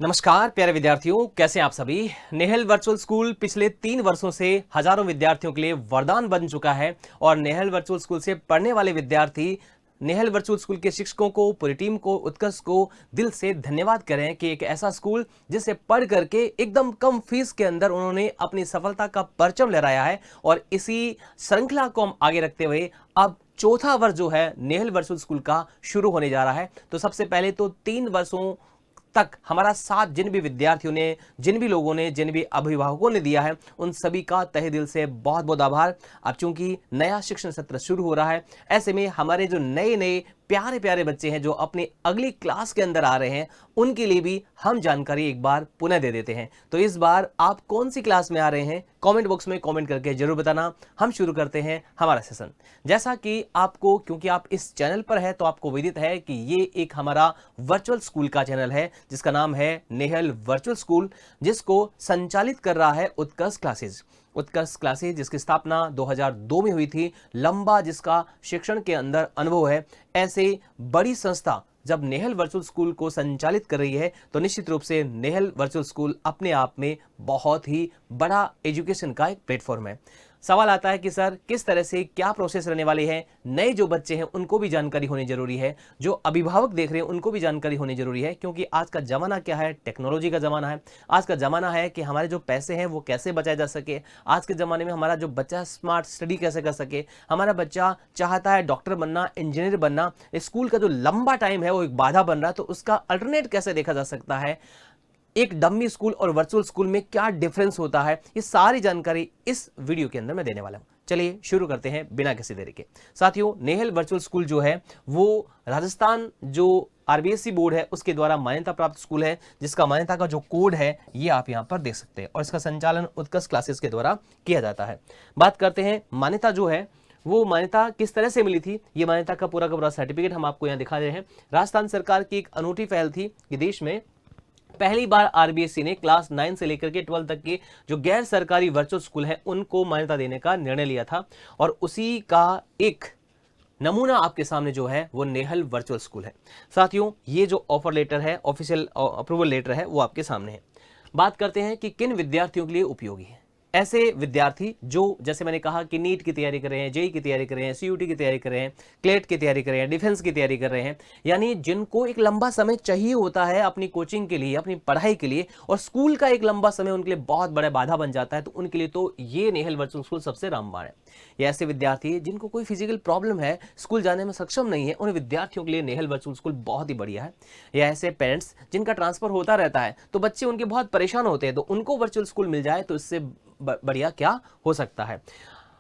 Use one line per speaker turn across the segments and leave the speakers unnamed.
नमस्कार प्यारे विद्यार्थियों, कैसे हैं आप सभी। नेहल वर्चुअल स्कूल पिछले 3 वर्षों से हजारों विद्यार्थियों के लिए वरदान बन चुका है और नेहल वर्चुअल स्कूल से पढ़ने वाले विद्यार्थी नेहल वर्चुअल स्कूल के शिक्षकों को, पूरी टीम को, उत्कर्ष को दिल से धन्यवाद करें कि एक ऐसा स्कूल जिसे पढ़ करके एकदम कम फीस के अंदर उन्होंने अपनी सफलता का परचम लहराया है। और इसी श्रृंखला को हम आगे रखते हुए अब चौथा वर्ष जो है नेहल वर्चुअल स्कूल का शुरू होने जा रहा है। तो सबसे पहले तो 3 वर्षों तक हमारा साथ जिन भी विद्यार्थियों ने, जिन भी लोगों ने, जिन भी अभिभावकों ने दिया है, उन सभी का तहे दिल से बहुत बहुत आभार। अब चूंकि नया शिक्षण सत्र शुरू हो रहा है, ऐसे में हमारे जो नए नए प्यारे प्यारे बच्चे हैं जो अपनी अगली क्लास के अंदर आ रहे हैं, उनके लिए भी हम जानकारी एक बार पुनः दे देते हैं। तो इस बार आप कौन सी क्लास में आ रहे हैं, कमेंट बॉक्स में कमेंट करके जरूर बताना। हम शुरू करते हैं हमारा सेशन। जैसा कि आपको, क्योंकि आप इस चैनल पर है तो आपको विदित है कि ये एक हमारा वर्चुअल स्कूल का चैनल है जिसका नाम है नेहल वर्चुअल स्कूल, जिसको संचालित कर रहा है उत्कर्ष क्लासेज। उत्कर्ष क्लासेज जिसकी स्थापना 2002 में हुई थी, लंबा जिसका शिक्षण के अंदर अनुभव है। ऐसे बड़ी संस्था जब नेहल वर्चुअल स्कूल को संचालित कर रही है तो निश्चित रूप से नेहल वर्चुअल स्कूल अपने आप में बहुत ही बड़ा एजुकेशन का एक प्लेटफॉर्म है। सवाल आता है कि सर किस तरह से क्या प्रोसेस रहने वाली है, नए जो बच्चे हैं उनको भी जानकारी होनी जरूरी है, जो अभिभावक देख रहे हैं उनको भी जानकारी होनी जरूरी है, क्योंकि आज का जमाना क्या है, टेक्नोलॉजी का जमाना है। आज का जमाना है कि हमारे जो पैसे हैं वो कैसे बचाए जा सके। आज के जमाने में हमारा जो बच्चा स्मार्ट स्टडी कैसे कर सके, हमारा बच्चा चाहता है डॉक्टर बनना, इंजीनियर बनना, स्कूल का जो लंबा टाइम है वो एक बाधा बन रहा है, तो उसका अल्टरनेट कैसे देखा जा सकता है, एक डम्मी स्कूल और वर्चुअल स्कूल में क्या डिफरेंस होता है, ये सारी जानकारी इस वीडियो के अंदर मैं देने वाला हूं। चलिए शुरू करते हैं बिना किसी देरी के। साथियों, नेहल वर्चुअल स्कूल जो है वो राजस्थान जो आरबीएसई बोर्ड है उसके द्वारा मान्यता प्राप्त स्कूल है, जिसका मान्यता का जो कोड है ये आप यहां पर देख सकते हैं, और इसका संचालन उत्कर्ष क्लासेस के द्वारा किया जाता है। बात करते हैं मान्यता जो है वो मान्यता किस तरह से मिली थी। ये मान्यता का पूरा सर्टिफिकेट हम आपको यहां दिखा रहे हैं। राजस्थान सरकार की एक अनूठी पहल थी कि देश में पहली बार आरबीएसई ने क्लास 9 से लेकर के 12 तक के जो गैर सरकारी वर्चुअल स्कूल हैं उनको मान्यता देने का निर्णय लिया था, और उसी का एक नमूना आपके सामने जो है वो नेहल वर्चुअल स्कूल है। साथियों, ये जो ऑफर लेटर है, ऑफिशियल अप्रूवल लेटर है, वो आपके सामने है। बात करते हैं कि किन विद्यार्थियों के लिए उपयोगी है। ऐसे विद्यार्थी जो, जैसे मैंने कहा कि नीट की तैयारी कर रहे हैं, जेई की तैयारी कर रहे हैं, सीयूटी की तैयारी कर रहे हैं, क्लेट की तैयारी कर रहे हैं, डिफेंस की तैयारी कर रहे हैं, यानी जिनको एक लंबा समय चाहिए होता है अपनी कोचिंग के लिए, अपनी पढ़ाई के लिए, और स्कूल का एक लंबा समय उनके लिए बहुत बड़ा बाधा बन जाता है, तो उनके लिए तो ये नेहल वर्चुअल स्कूल सबसे रामबाण है। ये ऐसे विद्यार्थी जिनको कोई फिजिकल प्रॉब्लम है, स्कूल जाने में सक्षम नहीं है, उन विद्यार्थियों के लिए नेहल वर्चुअल स्कूल बहुत ही बढ़िया है। या ऐसे पेरेंट्स जिनका ट्रांसफर होता रहता है तो बच्चे उनके बहुत परेशान होते हैं, तो उनको वर्चुअल स्कूल मिल जाए तो इससे बढ़िया क्या हो सकता है।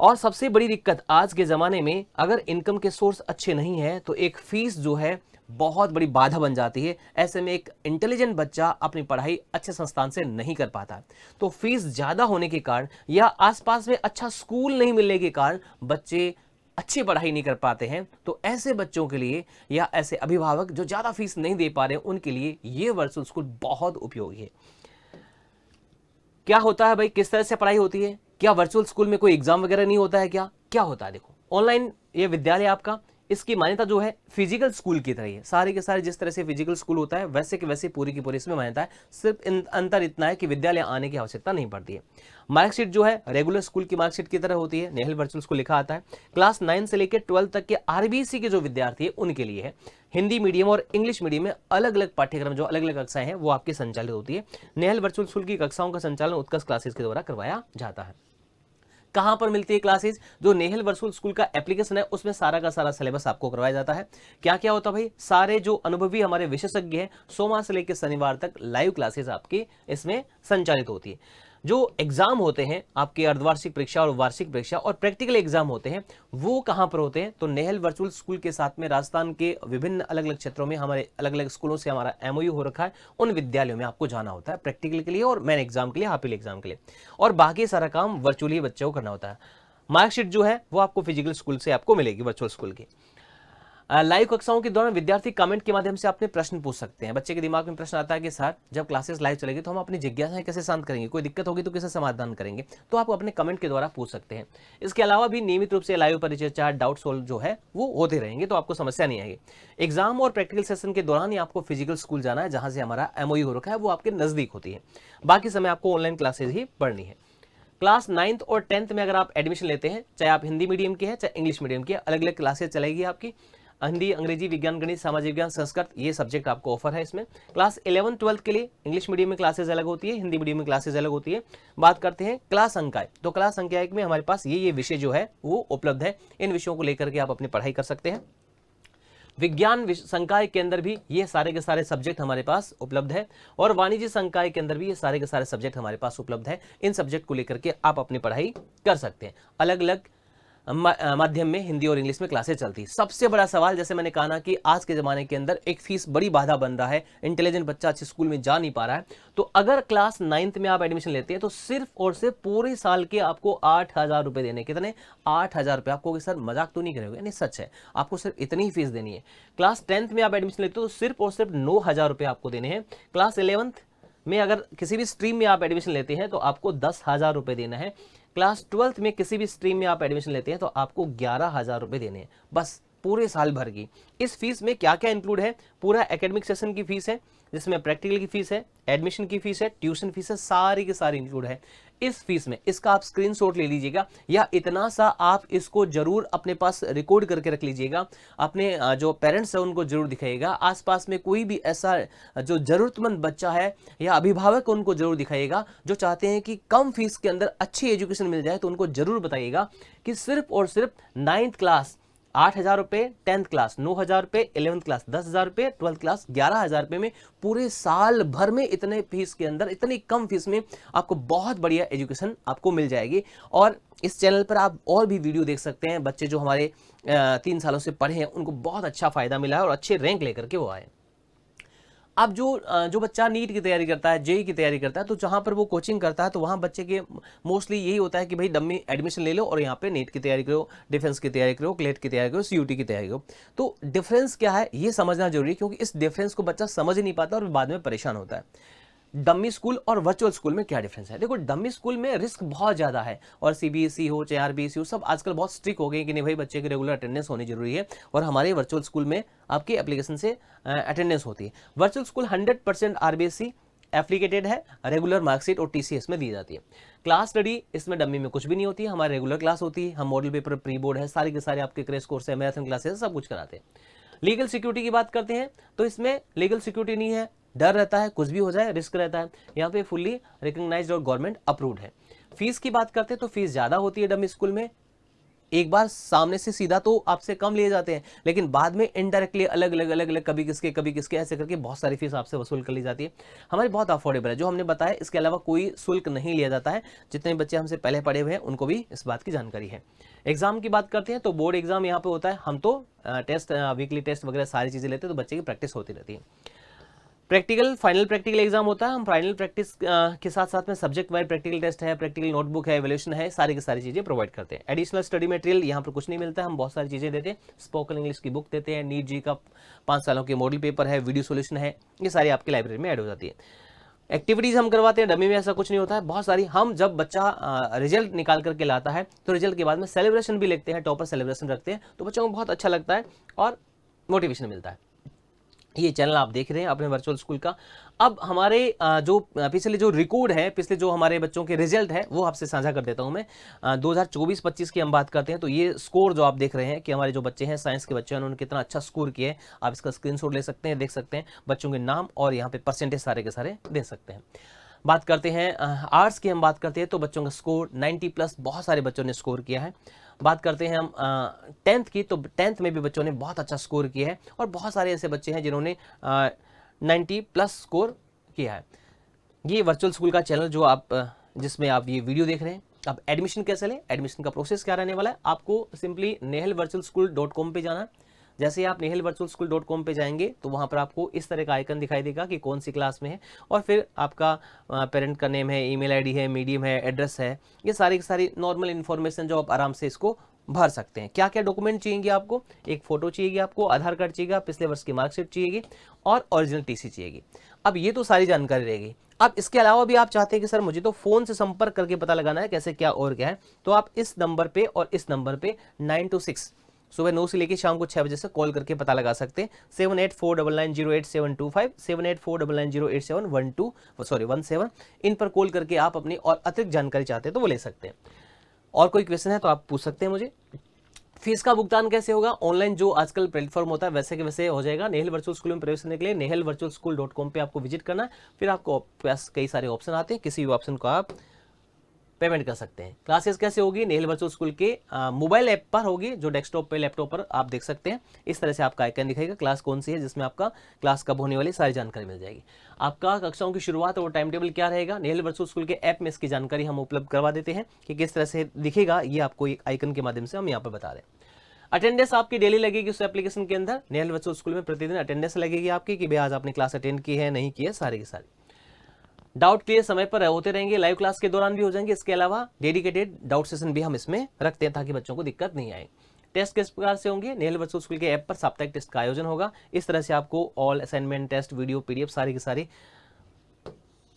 और सबसे बड़ी दिक्कत आज के जमाने में, अगर इनकम के सोर्स अच्छे नहीं है तो एक फीस जो है बहुत बड़ी बाधा बन जाती है। ऐसे में एक इंटेलिजेंट बच्चा अपनी पढ़ाई अच्छे संस्थान से नहीं कर पाता है, तो फीस ज्यादा होने के कारण या आसपास में अच्छा स्कूल नहीं मिलने के कारण बच्चे अच्छी पढ़ाई नहीं कर पाते हैं। तो ऐसे बच्चों के लिए या ऐसे अभिभावक जो ज्यादा फीस नहीं दे पा रहे हैं, उनके लिए ये वर्चुअल स्कूल बहुत उपयोगी है। क्या होता है भाई, किस तरह से पढ़ाई होती है? क्या वर्चुअल स्कूल में कोई एग्जाम वगैरह नहीं होता है? क्या क्या होता है? देखो, ऑनलाइन ये विद्यालय आपका, इसकी मान्यता जो है फिजिकल स्कूल की तरह ही है। सारे के सारे जिस तरह से फिजिकल स्कूल होता है वैसे के वैसे पूरी की पूरी इसमें मान्यता है। सिर्फ अंतर इतना है कि विद्यालय आने की आवश्यकता नहीं पड़ती है। मार्कशीट जो है रेगुलर स्कूल की मार्कशीट की तरह होती है, नेहल वर्चुअल स्कूल लिखा आता है। क्लास 9 से लेकर 12 तक के आरबीएसई के जो विद्यार्थी है उनके लिए है। हिंदी मीडियम और इंग्लिश मीडियम में अलग अलग पाठ्यक्रम, जो अलग अलग कक्षाएं हैं वो आपकी संचालित होती है। नेहल वर्चुअल स्कूल की कक्षाओं का संचालन उत्कर्ष क्लासेस के द्वारा करवाया जाता है। कहां पर मिलती है क्लासेस? जो नेहल वर्चुअल स्कूल का एप्लीकेशन है उसमें सारा का सारा सिलेबस आपको करवाया जाता है। क्या क्या होता है भाई? सारे जो अनुभवी हमारे विशेषज्ञ हैं, सोमवार से लेकर शनिवार तक लाइव क्लासेस आपकी इसमें संचालित होती है। जो एग्जाम होते हैं आपके, अर्धवार्षिक परीक्षा और वार्षिक परीक्षा और प्रैक्टिकल एग्जाम होते हैं, वो कहां पर होते हैं? तो नेहल वर्चुअल स्कूल के साथ में राजस्थान के विभिन्न अलग अलग क्षेत्रों में हमारे अलग अलग स्कूलों से हमारा एमओयू हो रखा है। उन विद्यालयों में आपको जाना होता है प्रैक्टिकल के लिए और मेन एग्जाम के लिए, हाफिल एग्जाम के लिए, और बाकी सारा काम वर्चुअली बच्चों को करना होता है। मार्कशीट जो है वो आपको फिजिकल स्कूल से आपको मिलेगी, वर्चुअल स्कूल की। लाइव कक्षाओं के दौरान विद्यार्थी कमेंट के माध्यम से अपने प्रश्न पूछ सकते हैं। बच्चे के दिमाग में प्रश्न आता है कि सर जब क्लासेस लाइव चलेगी तो हम अपनी जिज्ञासाएं कैसे शांत करेंगे, कोई दिक्कत होगी तो कैसे समाधान करेंगे, तो आप अपने कमेंट के द्वारा पूछ सकते हैं। इसके अलावा भी नियमित रूप से लाइव परिचर्चा, डाउट सोल्व जो है वो होते रहेंगे, तो आपको समस्या नहीं आएगी। एग्जाम और प्रैक्टिकल सेशन के दौरान ही आपको फिजिकल स्कूल जाना है, जहां से हमारा MOU हो रखा है वो आपके नजदीक होती है। बाकी समय आपको ऑनलाइन क्लासेज ही पढ़नी है। क्लास 9th और 10th में अगर आप एडमिशन लेते हैं, चाहे आप हिंदी मीडियम के हैं चाहे इंग्लिश मीडियम के, अलग अलग क्लासेज चलेगी आपकी। हिंदी, अंग्रेजी, विज्ञान, गणित, सामाजिक विज्ञान, संस्कृत, ये सब्जेक्ट आपको ऑफर है इसमें। क्लास 11 12 के लिए इंग्लिश मीडियम में क्लासेज अलग होती है, हिंदी मीडियम में क्लासेज अलग होती है। बात करते हैं क्लास संकाय, तो क्लास संकाय में हमारे पास ये विषय जो है वो उपलब्ध है। इन विषयों को लेकर के आप अपनी पढ़ाई कर सकते हैं। विज्ञान संकाय के अंदर भी ये सारे के सारे सब्जेक्ट हमारे पास उपलब्ध है, और वाणिज्य संकाय के अंदर भी ये सारे के सारे सब्जेक्ट हमारे पास उपलब्ध है। इन सब्जेक्ट को लेकर के आप अपनी पढ़ाई कर सकते हैं। अलग अलग माध्यम में हिंदी और इंग्लिश में क्लासेस चलती। सबसे बड़ा सवाल, जैसे मैंने कहा ना कि आज के जमाने के अंदर एक फीस बड़ी बाधा बन रहा है, इंटेलिजेंट बच्चा अच्छे स्कूल में जा नहीं पा रहा है, तो अगर क्लास 9th में आप एडमिशन लेते हैं तो सिर्फ और सिर्फ पूरे साल के आपको 8,000 रुपए देने। कितने? 8,000 रुपए। आपको सर मजाक तो नहीं करोगे? नहीं, सच है, आपको सिर्फ इतनी ही फीस देनी है। क्लास 10th में आप एडमिशन लेते हो तो सिर्फ और सिर्फ 9,000 रुपए आपको देने हैं। क्लास 11th में अगर किसी भी स्ट्रीम में आप एडमिशन लेते हैं तो आपको 10,000 रुपए देना है। क्लास 12th में किसी भी स्ट्रीम में आप एडमिशन लेते हैं तो आपको 11,000 रुपए देने हैं, बस पूरे साल भर की। इस फीस में क्या क्या इंक्लूड है? पूरा एकेडमिक सेशन की फीस है, जिसमें प्रैक्टिकल की फीस है, एडमिशन की फीस है, ट्यूशन फीस है, सारी की सारी इंक्लूड है इस फीस में। इसका आप स्क्रीनशॉट ले लीजिएगा, या इतना सा आप इसको जरूर अपने पास रिकॉर्ड करके रख लीजिएगा। अपने जो पेरेंट्स है उनको जरूर दिखाइएगा। आसपास में कोई भी ऐसा जो जरूरतमंद बच्चा है या अभिभावक, उनको जरूर दिखाइएगा जो चाहते हैं कि कम फीस के अंदर अच्छी एजुकेशन मिल जाए, तो उनको जरूर बताइएगा कि सिर्फ और सिर्फ 9th क्लास 8,000 रुपए, 10th क्लास 9,000 रुपए, 11th क्लास 10,000 रुपए, 12th क्लास 11,000 रुपए में पूरे साल भर में इतने फीस के अंदर, इतनी कम फीस में आपको बहुत बढ़िया एजुकेशन आपको मिल जाएगी। और इस चैनल पर आप और भी वीडियो देख सकते हैं। बच्चे जो हमारे 3 सालों से पढ़े हैं उनको बहुत अच्छा फायदा मिला है और अच्छे रैंक लेकर के वो आए। अब जो बच्चा नीट की तैयारी करता है, जेई की तैयारी करता है, तो जहां पर वो कोचिंग करता है तो वहां बच्चे के मोस्टली यही होता है कि भाई डम्मी एडमिशन ले लो और यहाँ पे नीट की तैयारी करो, डिफेंस की तैयारी करो, क्लेट की तैयारी करो, CUT की तैयारी करो। तो डिफरेंस क्या है ये समझना जरूरी है, क्योंकि इस डिफरेंस को बच्चा समझ ही नहीं पाता और बाद में परेशान होता है। डमी स्कूल और वर्चुअल स्कूल में क्या डिफरेंस है? देखो, डमी स्कूल में रिस्क बहुत ज्यादा है, और CBSE हो चाहे RBSE हो, सब आजकल बहुत स्ट्रिक्ट हो गए कि नहीं भाई बच्चे की रेगुलर अटेंडेंस होनी जरूरी है, और हमारे वर्चुअल स्कूल में आपकी एप्लीकेशन से अटेंडेंस होती है। वर्चुअल स्कूल 100% RBSE एप्लीकेटेड है, रेगुलर मार्कशीट और TCS में दी जाती है। क्लास स्टडी इसमें डमी में कुछ भी नहीं होती है, हमारी रेगुलर क्लास होती है। हम मॉडल पेपर, प्री बोर्ड है, सारे के सारे आपके क्रैश कोर्स है, मैराथन क्लासेस, सब कुछ कराते हैं। लीगल सिक्योरिटी की बात करते हैं तो इसमें लीगल सिक्योरिटी नहीं है, डर रहता है कुछ भी हो जाए, रिस्क रहता है। यहाँ पे फुल्ली रिकॉग्नाइज्ड और गवर्नमेंट अप्रूव्ड है। फीस की बात करते हैं तो फीस ज्यादा होती है डमी स्कूल में। एक बार सामने से सीधा तो आपसे कम लिए जाते हैं, लेकिन बाद में इनडायरेक्टली अलग अलग कभी किसके ऐसे करके बहुत सारी फीस आपसे वसूल कर ली जाती है। हमारी बहुत अफोर्डेबल है जो हमने बताया, इसके अलावा कोई शुल्क नहीं लिया जाता है। जितने बच्चे हमसे पहले पढ़े हुए हैं उनको भी इस बात की जानकारी है। एग्जाम की बात करते हैं तो बोर्ड एग्जाम यहाँ पे होता है। हम तो टेस्ट, वीकली टेस्ट वगैरह सारी चीजें लेते हैं, तो बच्चे की प्रैक्टिस होती रहती है। प्रैक्टिकल, फाइनल प्रैक्टिकल एग्जाम होता है। हम फाइनल प्रैक्टिस के साथ साथ में सब्जेक्ट वाइज प्रैक्टिकल टेस्ट है, प्रैक्टिकल नोटबुक है, एवल्यूशन है, सारी की सारी चीजें प्रोवाइड करते हैं। एडिशनल स्टडी मटेरियल यहाँ पर कुछ नहीं मिलता है, हम बहुत सारी चीजें देते हैं। स्पोकन इंग्लिश की बुक देते हैं, नीट जी का 5 सालों के मॉडल पेपर है, वीडियो सोल्यूशन है, ये सारी आपकी लाइब्रेरी में ऐड हो जाती है। एक्टिविटीज हम करवाते हैं, डमी में ऐसा कुछ नहीं होता है, बहुत सारी। हम जब बच्चा रिजल्ट निकाल करके लाता है तो रिजल्ट के बाद में सेलिब्रेशन भी लिखते हैं, टॉपर सेलिब्रेशन रखते हैं, तो बच्चों को बहुत अच्छा लगता है और मोटिवेशन मिलता है। ये चैनल आप देख रहे हैं अपने वर्चुअल स्कूल का। अब हमारे जो पिछले जो रिकॉर्ड है, पिछले जो हमारे बच्चों के रिजल्ट है वो आपसे साझा कर देता हूं मैं। 2024-25 की हम बात करते हैं तो ये स्कोर जो आप देख रहे हैं कि हमारे जो बच्चे हैं, साइंस के बच्चे हैं, उन्होंने कितना अच्छा स्कोर किया है। आप इसका स्क्रीनशॉट ले सकते हैं, देख सकते हैं बच्चों के नाम और यहाँ पे परसेंटेज सारे के सारे दे सकते हैं। बात करते हैं आर्ट्स की, हम बात करते हैं तो बच्चों का स्कोर 90+, बहुत सारे बच्चों ने स्कोर किया है। बात करते हैं हम 10th की, तो 10th में भी बच्चों ने बहुत अच्छा स्कोर किया है, और बहुत सारे ऐसे बच्चे हैं जिन्होंने 90+ स्कोर किया है। ये वर्चुअल स्कूल का चैनल जो आप जिसमें आप ये वीडियो देख रहे हैं। अब एडमिशन कैसे लें, एडमिशन का प्रोसेस क्या रहने वाला है? आपको सिंपली nehalvirtualschool.com पे जाना है। जैसे ही आप nehalvirtualschool.com पे जाएंगे तो वहां पर आपको इस तरह का आइकन दिखाई देगा कि कौन सी क्लास में है, और फिर आपका पेरेंट का नेम है, ईमेल आईडी है, मीडियम है, एड्रेस है, ये सारी की सारी नॉर्मल इन्फॉर्मेशन जो आप आराम से इसको भर सकते हैं। क्या क्या डॉक्यूमेंट चाहिए आपको? एक फोटो चाहिए आपको, आधार कार्ड चाहिए, पिछले वर्ष की मार्कशीट चाहिए और ओरिजिनल टीसी चाहिए। अब ये तो सारी जानकारी रहेगी। अब इसके अलावा भी आप चाहते हैं कि सर मुझे तो फोन से संपर्क करके पता लगाना है कैसे क्या और क्या है, तो आप इस नंबर पे और इस नंबर पे 9 to 6 सुबह 9 से लेकर शाम को 6 बजे से कॉल करके पता लगा सकते हैं। 7849908725, 7849087112 इन पर कॉल करके आप अपनी और अतिरिक्त जानकारी चाहते हैं तो वो ले सकते हैं। और कोई क्वेश्चन है तो आप पूछ सकते हैं मुझे। फीस का भुगतान कैसे होगा? ऑनलाइन जो आजकल प्लेटफॉर्म होता है वैसे के वैसे हो जाएगा। नेहल वर्चुअल स्कूल में प्रवेश करने के लिए nehelvirtualschool.com पे आपको विजिट करना है, फिर आपको पास कई सारे ऑप्शन आते हैं, किसी भी ऑप्शन को आप पेमेंट कर सकते हैं। क्लासेस कैसे होगी? नेहल वर्चुअल स्कूल के मोबाइल ऐप पर होगी, जो डेस्कटॉप पे लैपटॉप पर आप देख सकते हैं। इस तरह से आपका आइकन दिखेगा, क्लास कौन सी है, जिसमें आपका क्लास कब होने वाली सारी जानकारी मिल जाएगी। आपका कक्षाओं की शुरुआत और टाइम टेबल क्या रहेगा, नेहल वर्चुअल स्कूल के ऐप में इसकी जानकारी हम उपलब्ध करवा देते हैं कि किस तरह से दिखेगा, ये आपको एक आइकन के माध्यम से हम यहाँ पर बता दें। अटेंडेंस आपकी डेली लगेगी उस एप्लीकेशन के अंदर। नेहल वर्चुअल स्कूल में प्रतिदिन अटेंडेंस लगेगी आपकी कि भाई आज आपने क्लास अटेंड की है नहीं की है, सारी की सारी। डाउट क्लियर समय पर होते रहेंगे, लाइव क्लास के दौरान भी हो जाएंगे। इसके अलावा डेडिकेटेड डाउट सेशन भी हम इसमें रखते हैं ताकि बच्चों को दिक्कत नहीं आए। टेस्ट किस प्रकार से होंगे? नेहल वर्चुअल स्कूल के ऐप पर साप्ताहिक टेस्ट का आयोजन होगा। इस तरह से आपको all assignment, test, video, PDF सारी की सारी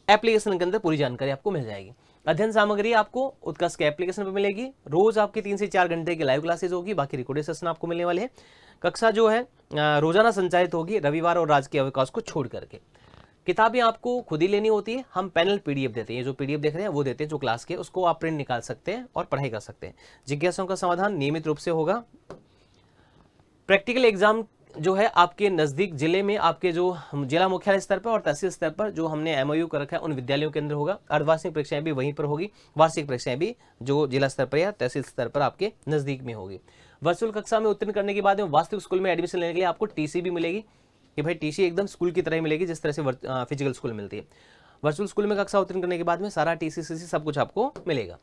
एप्लीकेशन के अंदर पूरी जानकारी आपको मिल जाएगी। अध्ययन सामग्री आपको उत्कर्ष के एप्लीकेशन पर मिलेगी। रोज आपकी 3 से 4 घंटे की लाइव क्लासेज होगी, बाकी रिकॉर्डेड सेशन आपको मिलने वाले हैं। कक्षा जो है रोजाना संचालित होगी, रविवार और राजकीय अवकाश को छोड़ करके। किताबें आपको खुद ही लेनी होती है, हम पैनल पीडीएफ देते हैं। ये जो पीडीएफ देख रहे हैं वो देते हैं जो क्लास के, उसको आप प्रिंट निकाल सकते हैं और पढ़ाई कर सकते हैं। जिज्ञासाओं का समाधान नियमित रूप से होगा। प्रैक्टिकल एग्जाम जो है आपके नज़दीक जिले में, आपके जो जिला मुख्यालय स्तर पर और तहसील स्तर पर जो हमने एमओयू कर रखा है उन विद्यालयों के अंदर होगा। अर्धवार्षिक परीक्षाएं भी वहीं पर होगी, वार्षिक परीक्षाएं भी जो जिला स्तर पर या तहसील स्तर पर आपके नज़दीक में होगी। वर्चुअल कक्षा में उत्तीर्ण करने के बाद में वास्तविक स्कूल में एडमिशन लेने के लिए आपको टीसी भी मिलेगी कि भाई टीसी एकदम स्कूल की तरह ही मिलेगी जिस तरह से फिजिकल स्कूल में मिलती है। वर्चुअल स्कूल में कक्षा उत्तीर्ण करने के बाद में सारा टीसी सीसी सब कुछ आपको मिलेगा।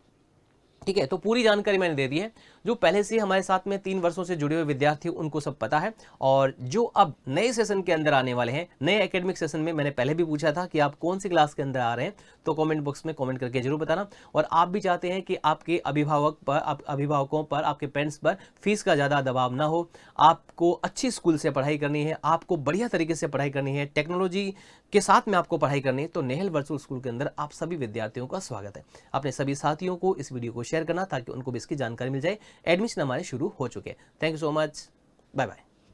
ठीक है, तो पूरी जानकारी मैंने दे दी है। जो पहले से हमारे साथ में 3 वर्षों से जुड़े हुए विद्यार्थी उनको सब पता है, और जो अब नए सेशन के अंदर आने वाले हैं, नए एकेडमिक सेशन में, मैंने पहले भी पूछा था कि आप कौन सी क्लास के अंदर आ रहे हैं, तो कमेंट बॉक्स में कमेंट करके जरूर बताना। और आप भी चाहते हैं कि आपके अभिभावकों पर, आपके पेरेंट्स पर फीस का ज़्यादा दबाव ना हो, आपको अच्छी स्कूल से पढ़ाई करनी है, आपको बढ़िया तरीके से पढ़ाई करनी है, टेक्नोलॉजी के साथ में आपको पढ़ाई करनी है, तो नेहल वर्चुअल स्कूल के अंदर आप सभी विद्यार्थियों का स्वागत है। अपने सभी साथियों को इस वीडियो को शेयर करना ताकि उनको भी इसकी जानकारी मिल जाए। एडमिशन हमारे शुरू हो चुके हैं। Thank you so much, bye bye.